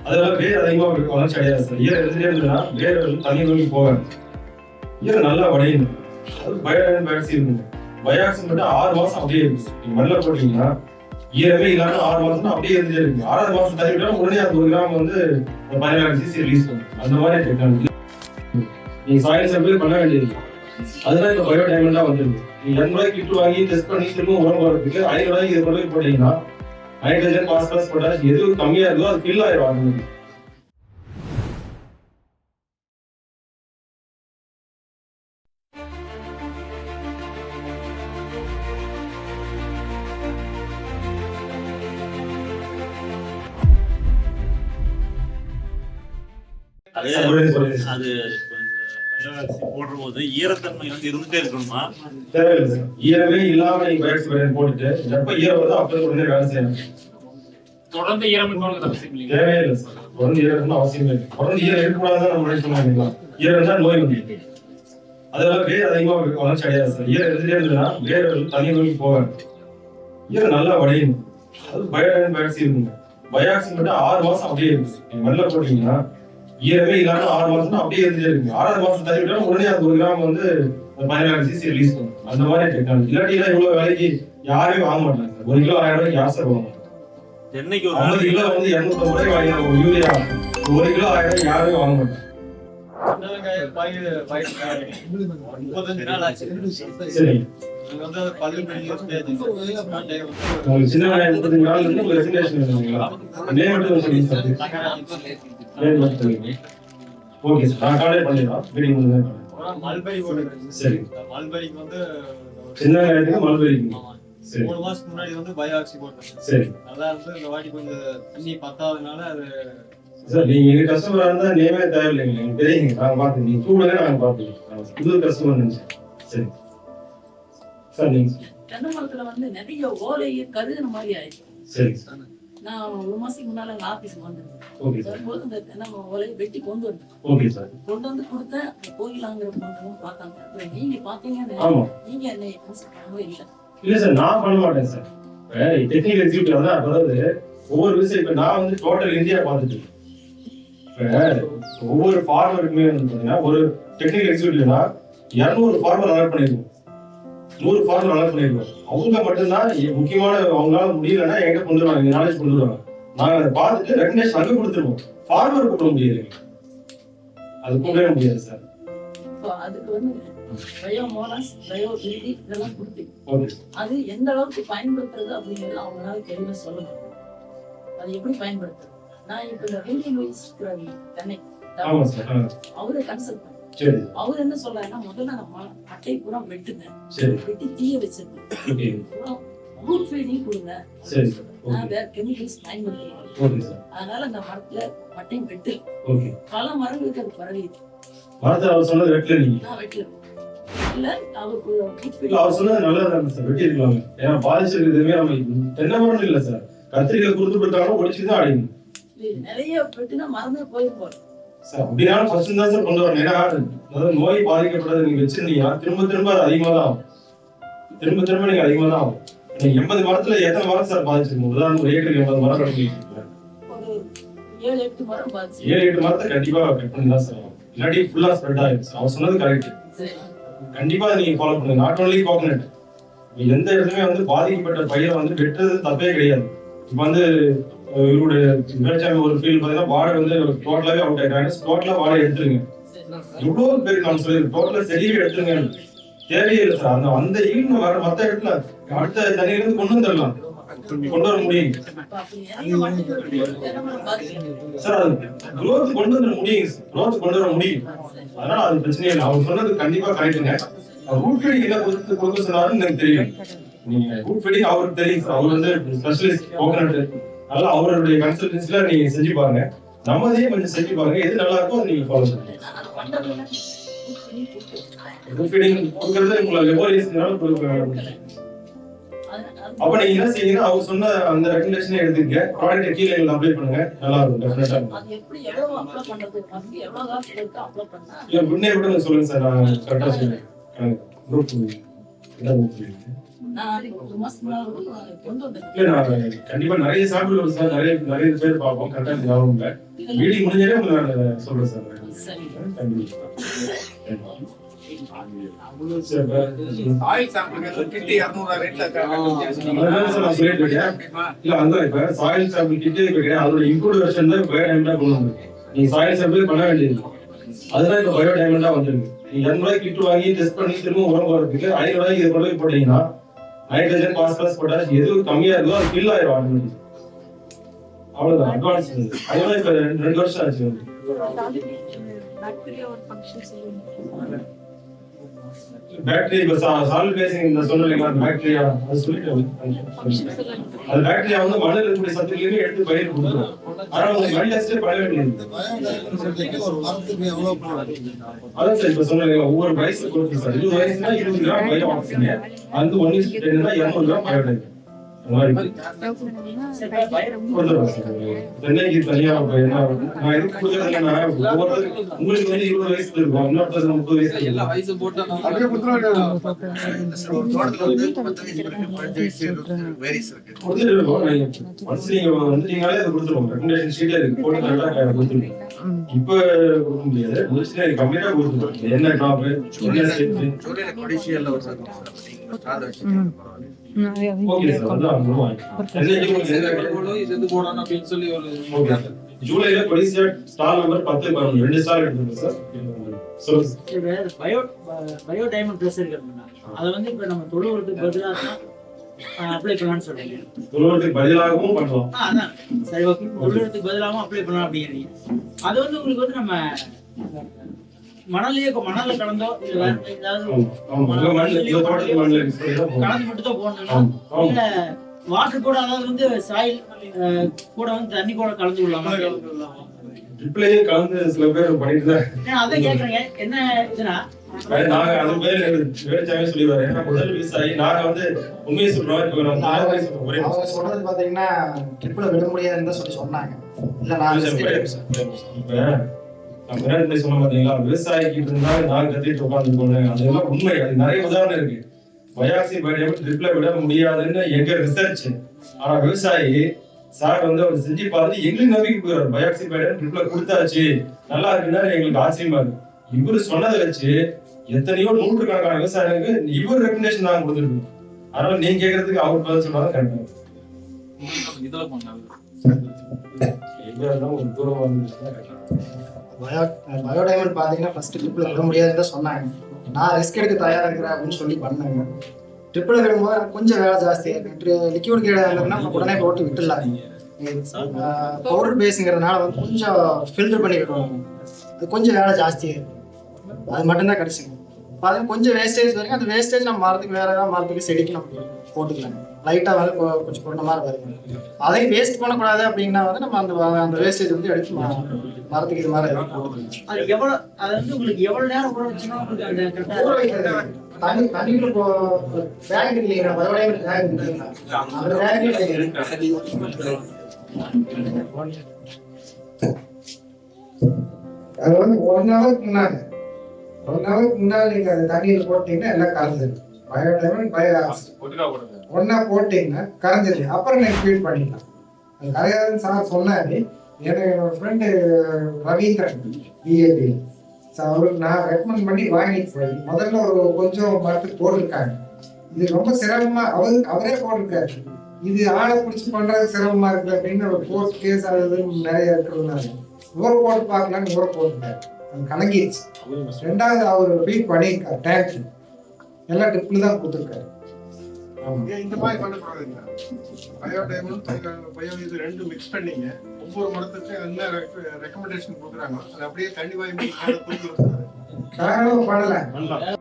அதெல்லாம் வேர் அதிகமாக வளர்ச்சி அடையாது சார். ஈரம் இருந்துட்டே இருந்ததுன்னா வேர் தண்ணி நோக்கி போகாது. ஈரம் நல்லா வடையணும். அது பயோடைன் பேக்ஸ் இருக்குங்க. பயாக்ஸ் மட்டும் 6 மாசம் அப்படியே இருக்கு. நீங்க மண்ணில் போட்டீங்கன்னா ஈரமே இல்லாம 6 மாசம் அப்படியே இருந்துட்டே இருக்கு. 6வது மாசம் தண்ணி விட்டா உடனே அந்த 1 கிராம் வந்து 16 cc ரிலீஸ் பண்ணும். அந்த மாதிரி டெக்னாலஜி நீங்க சாயில் சப்ளை பண்ண வேண்டியது. அதெல்லாம் இப்ப பயோ டைமண்டா வந்துருக்கு. நீங்க 2 ரூபாய்க்கு கிட்டு வாங்கி டெஸ்ட் பண்ணி திரும்ப உரம் போடுறதுக்கு 5 ரூபாய்க்கு இதை கொண்டு போட்டீங்கன்னா நைட்ரஜன் பாஸ்பரஸ் பொட்டாஷ் எது கம்மியா இருக்கோ அது ஃபில் ஆயிடும். அது போடும்போது ஈரத்தன்மை வந்து இருந்துட்டே இருக்கணுமா? தேவையில்லை சார். ஈரமே இல்லாம நீங்க பயோக்ஸ் போட்டுட்டு எப்ப ஈரம் வருதோ அப்ப உடனே வேலை செய்யணும். தொடர்ந்து ஈரம் இருக்கணும்னு அவசியம் இல்லை. தேவையில்லை சார். தொடர்ந்து ஈரம் இருக்கணும் அவசியமே இல்லை. தொடர்ந்து ஈரம் இருக்கக்கூடாதுதான் நம்ம நினைச்சோம்னா ஈரம் இருந்தா நோய் வந்து அதெல்லாம் வேர் அதிகமாக வளர்ச்சி அடையாது சார். ஈரம் இருந்துட்டே இருந்ததுன்னா வேர் தண்ணி நோக்கி போகாது. ஈரம் நல்லா வடையணும். அது பயோடைன் பேக்ஸ் இருக்குங்க. பயாக்ஸ் மட்டும் 6 மாசம் அப்படியே இருக்கு. நீங்க மண்ணில் போட்டீங்கன்னா ஈரமே இல்லாம 6 மாசம் அப்படியே இருந்துட்டே இருக்கு. 6வது மாசம் தண்ணி விட்டா உடனே அந்த 1 கிராம் வந்து 16 cc ரிலீஸ் பண்ணும். அந்த மாதிரி டெக்னாலஜி. இல்லாட்டிலாம் இவ்வளவு வேலைக்கு யாருமே வாங்க மாட்டாங்க. 1 கிலோ 1000 ரூபாய்க்கு யார் சார் வாங்க மாட்டாங்க. 50 கிலோ வந்து 250 ரூபாய்க்கு வாங்கிடுறாங்க. யூரியா 1 கிலோ 1000 ரூபாய்க்கு யாருமே வாங்க மாட்டாங்க. சரி உங்களுக்கு சின்ன 35 நாள் இருந்து உங்களுக்கு ரெசிக்னேஷன் வேணுங்களா? நேம் மட்டும் சொல்லுங்க சார். ஓகே சார், நான் கான்டாக்ட் பண்ணிடுறேன். மீட்டிங் முடிஞ்சு சரி. மல்பெரிக்கு வந்து சின்ன வெங்காயத்துக்கு மல்பெரிக்கு சரி 3 மாசத்துக்கு முன்னாடி வந்து பயோஆக்சி போட்டேன். சரி அதான் வந்து இந்த வாட்டி கொஞ்சம் தண்ணி பத்தாதனால அது சார். நீங்க எங்க கஸ்டமரா இருந்தா நேமே தேவையில்லைங்க. நீங்க தெரியுங்க, நாங்க பார்த்து நீங்க கூடுதலே நாங்க பார்த்துக்கோம். புது கஸ்டமர் நினைச்சேன். சரி சார். நீங்க தென்னை மரத்துல வந்து நிறைய ஓலையை கருதுன மாதிரி ஆயிடுச்சு. சரி நான் 1 மாசத்துக்கு முன்னால ஆபீஸ்க்கு வந்தேன். Okay sir. வரும்போது இந்த தென்னை ஓலையை வெட்டி கொண்டு வந்தேன். Okay sir. கொண்டு வந்து கொடுத்தேன். கோயிலாங்கிற பொண்ணும் பார்த்தாங்க. அப்புறம் நீங்க பாத்தீங்கன்னா ஆமா நீங்க என்ன பண்ணவே இல்லை. இல்ல சார், நான் பண்ண மாட்டேன் சார். டெக்னிக்கல் எக்ஸிக்யூட்டிவ் தான். அதாவது ஒவ்வொரு விஷயம் இப்ப நான் வந்து டோட்டல் இந்தியா பார்த்துட்டு இருக்கேன். ஒவ்வொரு ஃபார்மருக்குமே வந்து பாத்தீங்கன்னா ஒரு டெக்னிக்கல் எக்ஸிக்யூட்டிவ்னா 200 ஃபார்மர் அலர்ட் பண்ணிருக்கோம். 100 ஃபார்மர் அலர்ட் பண்ணிருக்கோம். அவங்க மட்டும்தான் முக்கியமான அவங்களால முடியலன்னா எங்க கொண்டு வருவாங்க, நாலேஜ் கொண்டு வருவாங்க. நாங்க அதை பார்த்துட்டு ரெக்கக்னேஷன் அங்க கொடுத்துருவோம். ஃபார்மர் கூப்பிட முடியாது, அது கூப்பிடவே முடியாது சார். அதுக்கு வந்து பயோமோலாஸ் பயோபிலிட்டி இதெல்லாம் கொடுத்தீங்க. ஓகே, அது எந்த அளவுக்கு பயன்படுத்துறது அப்படிங்கிறது அவங்களால தெளிவா சொல்லணும். அது எப்படி பயன்படுத்துறது? நான் இப்ப இந்த ஹென்ரி லூயிஸ் தென்னை ஆமா சார். அவரை கன்சல்ட் பண்ணேன். சரி. அவர் என்ன சொல்றாருன்னா, முதல்ல நம்ம அட்டை பூரா வெட்டுனேன். சரி. வெட்டி தீய வச்சிருக்கேன். ஓகே. ரூட் ஃபீடிங் கொடுங்க. சரி. நான் வேற கெமிக்கல்ஸ் பயன்படுத்துறேன். Okay sir. அதனால அந்த மரத்துல மட்டையும் வெட்டு. ஓகே. பல மரங்களுக்கு அது பரவிது. மரத்தை அவர் சொன்னது வெட்டல நீங்க? நான் வெட்டல. இல்ல அவருக்கு ரூட் ஃபீடிங் அவர் சொன்னது நல்லதா சார், வெட்டி இருக்கலாம். ஏன்னா பாதிச்சிருக்கு எதுவுமே நம்ம தென்னை மரம் இல்ல சார், கத்திரிக்காய் கொடுத்து விட்டாலும் ஒடிச்சுதான் அடையணும். நிறைய வெட்டினா மரமே போயிடும் போல சார். அப்படினாலும் ஃபர்ஸ்ட் தான் சார் கொண்டு வரணும். ஏன்னா அதாவது நோய் பாதிக்கப்படாத நீங்க வச்சிருந்தீங்கன்னா திரும்ப திரும்ப அது அதிகமா தான் ஆகும். திரும்ப திரும்ப நீங்க அதிகமா தான் ஆகும். நீங்க 80 மரத்துல எத்தனை மரம் சார் பாதிச்சிருக்கோம்? உதாரணம் ஒரு ஏக்கருக்கு 80 மரம் கட்டிருக்கீங்க. ஒரு 7-8 மரம் பாதிச்சு. 7-8 மரத்தை கண்டிப்பா கட் பண்ணி தான் சார் ஆகும். இல்லாட்டி ஃபுல்லா ஸ்ப்ரெட் ஆயிடுச்சு. அவர் சொன்னது கரெக்ட். கண்டிப்பா நீங்க ஃபாலோ பண்ணுங்க. நாட் ஒன்லி கோகனட், எந்த இடத்துலயுமே வந்து பாதிக்கப்பட்ட பயிரை வந்து வெட்டுறது தப்பே கிடையாது. இப்ப வந்து இவருடைய வேலைச்சாமி ஒரு ஃபீல்ட் பாத்தீங்கன்னா வாடகை வந்து டோட்டலாவே அவுட் ஆயிட்டாங்க. டோட்டலா வாடகை எடுத்துருங்க. எவ்வளவு பேருக்கு நான் சொல்லிருக்கேன், டோட்டலா செடியே எடுத்துருங்க. தேவையே இல்லை சார். அந்த ஈல்டு வர மத்த இடத்துல அடுத்த தண்ணியில இருந்து கொண்டு வந்துடலாம், கொண்டு வர முடியும் சார். அது குரோத் கொண்டு வர முடியும், குரோத் கொண்டு வர முடியும். அதனால அது பிரச்சனையே இல்லை. அவர் சொன்னது கண்டிப்பா கரெக்டுங்க. ரூட் ஃபீடிங் என்ன கொடுக்க சொன்னாருன்னு எனக்கு தெரியும். நீங்க ரூட் ஃபீடிங் அவருக்கு தெரியும் சார். அவர் வந்து ஸ்பெஷலிஸ்ட் கோகனட். அதனால அவருடைய கன்சல்டன்சில நீங்க செஞ்சு பாருங்க. நம்மதையே கொஞ்சம் செஞ்சு பாருங்க. எது நல்லா இருக்கோ அதை நீங்க ஃபாலோ பண்ணுங்க. ரூட் ஃபீடிங் கொடுக்கறது உங்களை லெபோரியஸ்னால கொடுக்க. அப்ப நீங்க என்ன செய்யுங்கன்னா அவர் சொன்ன அந்த ரெக்கமெண்டேஷனை எடுத்துக்க, ப்ராடக்ட் கீழே எங்களுக்கு அப்ளை பண்ணுங்க. நல்லா இருக்கும் டெஃபினட்டா. அது எப்படி எவ்வளவு அப்ளை பண்றது, அதுக்கு எவ்வளவு காசு எடுத்து அப்ளை பண்ணா? இல்ல குட் நே கூட சொல்லுங்க சார், நான் கரெக்ட்டா சொல்றேன். குரூப் என்ன குரூப் நான் ஒரு மாசத்துக்கு கொண்டு வந்தேன். இல்ல நான் கண்டிப்பா நிறைய சாம்பிள் வரும் சார், நிறைய பேர் பார்ப்போம். கரெக்டா ஞாபகம் இல்லை. மீட்டிங் முடிஞ்சாலே உங்களுக்கு நான் சொல்றேன் சார். சரி. கண்டிப்பா. ஆயில் சாம்பிள் கிட்டி 200 ரேட்ல அதான் சார் நான் சொல்லிட்டு இருக்கேன். இல்ல அதான் இப்ப சாயில் சாம்பிள் கிட்டே இருக்கு, அதோட இம்ப்ரூவ் வெர்ஷன் தான் பயோடைமண்டா கொண்டு வந்து நீங்க சாயில் சாம்பிள் பண்ண வேண்டியது. அதுதான் இப்ப பயோடைமண்டா வந்துருக்கு. நீங்க 200 கிட் வாங்கி டெஸ்ட் பண்ணி திரும்ப உரம் போறதுக்கு 500 இது கொண்டு போய் போட்டீங்கன்னா நைட்ரஜன், பாஸ்பரஸ், பொட்டாஷ் எது கம்மியா இருக்கோ அது ஃபில் ஆயிரும் ஆட்டோமேட்டிக். அவ்வளவுதான் அட்வான்ஸ். அதனால இப்ப 2 வருஷம் ஆச்சு. பாக்டீரியா இப்ப சால்ட் பேசிங் இந்த சொன்னீங்களா பாக்டீரியா அது சொல்லிட்டேன். அது பாக்டீரியா வந்து மண்ணில் இருக்கக்கூடிய சத்துக்களையுமே எடுத்து பயிர் கொடுத்துரும். ஆனா உங்களுக்கு மண் டெஸ்டே பண்ண வேண்டியது. அதான் சார் இப்ப சொன்னீங்களா ஒவ்வொரு வயசு கொடுத்து சார் 20 வயசுனா 20 கிராம் பயோ ஆக்சிஜன், அது 1:10னா 200 கிராம் பயோடைன். சென்னைக்கு தனியா நான் எதுக்கு கொடுக்கறதுன்னா உங்களுக்கு வந்து 20 வயசுல இருக்கும், இன்னொருத்தர் 30 வயசுல எல்லா வயசு போட்டா வந்துட்டீங்களே அதை கொடுத்துருவோம். ரெக்கமெண்டேஷன் ஷீட்ல இருக்கு, போட்டு கரெக்டா கொடுத்துருவோம். இப்ப கொடுக்க முடியாது, முடிச்சுட்டு கம்ப்ளீட்டா கொடுத்துருவோம். என்ன கிராப் என்ன ஸ்டெப் ஓகே சார். அதான் ஜூலைல கொடிசியா ஸ்டால் நம்பர் 10 11 2 ஸ்டால் எடுத்துங்க சார். பயோ டைமண்ட் ப்ளஸ் இருக்குன்னா அத வந்து இப்ப நம்ம தொழுவத்துக்கு பதிலா அப்ளை பண்ணலாம்னு சொல்றீங்க. தொழுவத்துக்கு பதிலாகவும் பண்ணலாம். அதான் சரி ஓகே. தொழுவத்துக்கு பதிலாகவும் அப்ளை பண்ணலாம் அப்படிங்கிறீங்க. அது வந்து உங்களுக்கு வந்து நம்ம மணல்ல கலந்தோ இல்ல ஏதாவது கலந்து மட்டும் தான் போடணும். இல்ல வாட்டர் கூட, அதாவது வந்து சாயில் கூட வந்து தண்ணி கூட கலந்து விடலாமா? ட்ரிப்லயே கலந்து சில பேர் பண்ணிட்டு தான். அதான் கேக்குறேங்க. என்ன இதுனா நாங்க அது பேர் வேலைச்சாவே சொல்லிடுவாரு. ஏன்னா முதல் விவசாயி நாங்க வந்து உண்மையை சொல்றோம். இப்ப அவங்க சொல்றது பாத்தீங்கன்னா ட்ரிப்ல விட முடியாதுன்னு சொல்லி சொன்னாங்க. இல்ல நான் இப்ப சொன்ன பாத்தீங்களா, விவசாயிக்கிட்டு இருந்தா நான் கத்திட்டு உட்காந்து போனேன். அதெல்லாம் உண்மை. அது நிறைய உதாரணம் இருக்கு. பயாக்சி பயோடைமண்ட் ட்ரிப்ல விட முடியாதுன்னு எங்க ரிசர்ச். ஆனா விவசாயி சார் வந்து அவர் செஞ்சு பார்த்து எங்களுக்கு நம்பிக்கை போயிடுறாரு. பயாக்சி பயோடைமண்ட் ட்ரிப்ல கொடுத்தாச்சு, நல்லா இருக்குன்னா எங்களுக்கு ஆச்சரியமா இருக்கு. இவரு சொன்னதை வச்சு எத்தனையோ நூற்றுக்கணக்கான விவசாயிகளுக்கு இவர் ரெக்கமெண்டேஷன் நாங்க கொடுத்துருக்கோம். அதனால நீங்க கேட்கறதுக்கு அவர் பதில் சொன்னாதான் கரெக்டா ஒரு தூரமா இருந்துச்சுன்னா பயோடைமண்ட் பாத்தீங்கன்னா ஃபர்ஸ்ட் ட்ரிப்ல விட முடியாதுன்னு தான் சொன்னாங்க. நான் ரிஸ்க் எடுக்க தயாரா இருக்கிறேன் அப்படின்னு சொல்லி பண்ணாங்க. ட்ரிப்ல விடும்போது கொஞ்சம் வேலை ஜாஸ்தியா இருக்கு. லிக்விட் கீழே இருந்ததுன்னா உடனே போட்டு விட்டுடலாம். பவுடர் பேஸுங்கிறதுனால வந்து கொஞ்சம் ஃபில்டர் பண்ணி விடுவாங்க. அது கொஞ்சம் வேலை ஜாஸ்தியாக இருக்கும். அது மட்டும்தான் கிடைச்சிங்க. அது கொஞ்சம் வேஸ்டேஜ் வரைக்கும், அந்த வேஸ்டேஜ் நம்ம மரத்துக்கு வேற ஏதாவது மரத்துக்கு செடிக்கு நம்ம போட்டுக்கலாம். லைட்டாக வந்து கொஞ்சம் கொண்ட மாதிரி வருங்க. அதையும் வேஸ்ட் பண்ணக்கூடாது அப்படின்னா வந்து நம்ம அந்த வேஸ்டேஜ் வந்து எடுத்து மரத்துக்கு இது மாதிரி போட்டுக்கலாம். அது எவ்வளவு, அது வந்து உங்களுக்கு எவ்வளவு நேரம் ஊற வச்சுன்னா தண்ணிக்குள்ள பேக் இல்லைங்களா, பயோடைமண்ட் பேக் இல்லைங்களா, அந்த அது வந்து 1 ஹவருக்கு முன்னாடி நீங்க அது தண்ணியில போட்டீங்கன்னா எல்லாம் கலந்துடும். பயோடைமண்ட் ஒன்னா போட்டீங்கன்னா கரைஞ்சிரு. அப்புறம் நீங்க ஃபீட் பண்ணிக்கலாம். அது கரையாதுன்னு சார் சொன்னாரு. எனக்கு என்னோட ஃப்ரெண்டு ரவீந்திரன் பிஏபி அவருக்கு நான் ரெக்கமெண்ட் பண்ணி வாங்கிட்டு போய் முதல்ல ஒரு கொஞ்சம் மரத்துக்கு போட்டிருக்காங்க. இது ரொம்ப சிரமமா அவரே போட்டிருக்காரு. இது ஆளை பிடிச்சி பண்றது சிரமமா இருக்கு அப்படின்னு ஒரு கோர்ட் கேஸ் அது நிறைய இருக்கிறதுனால ஊற போட்டு பார்க்கலான்னு ஊற போட்டுட்டாரு. அது கலங்கிடுச்சு. 2வது அவர் ஃபீட் பண்ணியிருக்காரு. டேங்க் எல்லாம் ட்ரிப்ல தான் கொடுத்துருக்காரு. இந்த மாதிரி பண்ணக்கூடாதுங்க. பயோடைமண்ட் பயோ இது ரெண்டும் மிக்ஸ் பண்ணீங்க. ஒவ்வொரு மரத்துக்கு என்ன ரெக்கமெண்டேஷன் கொடுக்குறாங்க அது அப்படியே தண்ணி வாங்கி பண்ணலாம்.